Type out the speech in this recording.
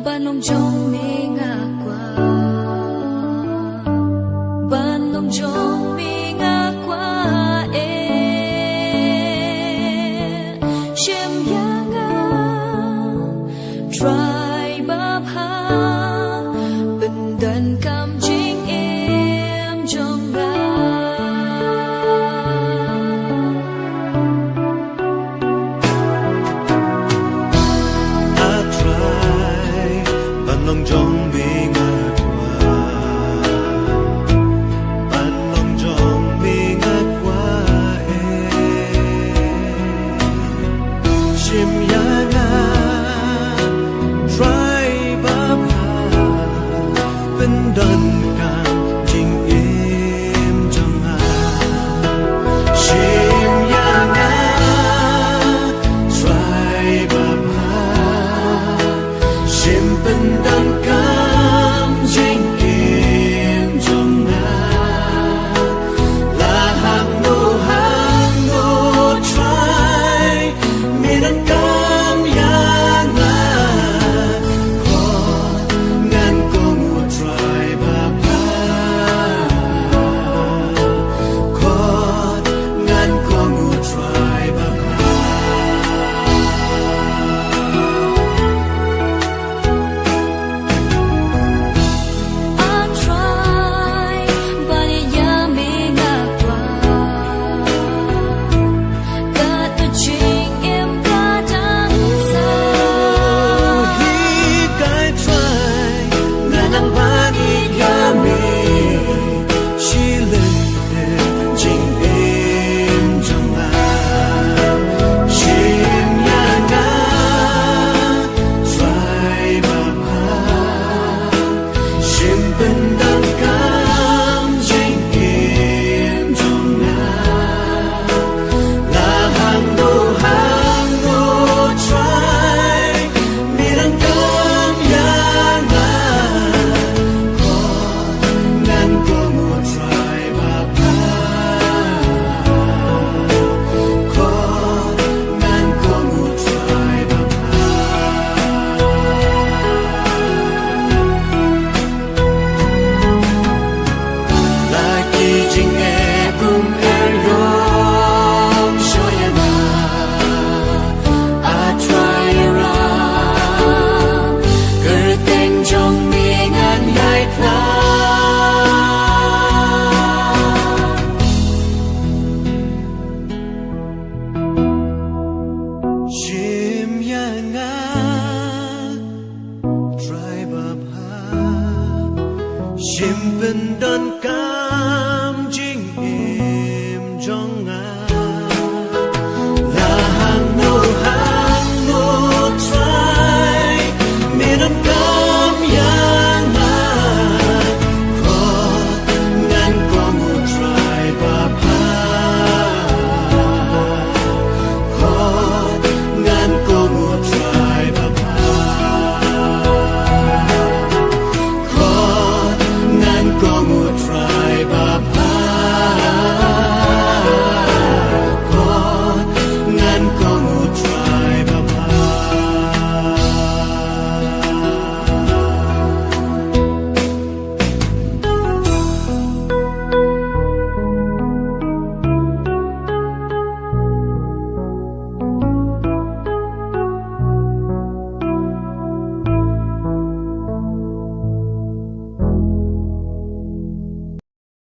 ban nông trong mi ngà qua ban nông trong mi ngà qua Shim Ianga Trai Babha bình đàn cam chính em trong ga lòng trong mi ngà qua ban lòng trong mi ngà qua Shim Ianga Trai Babha bên đơn càng trình em trong hà Shim Ianga Trai Babha Shim bên đơn cam chính em trong hà là hàng nô trai mi đơn cam Ianga con ngàn con trai Babha con ngàn con trai Babha Shim Ianga Trai Babha Shim bên đơn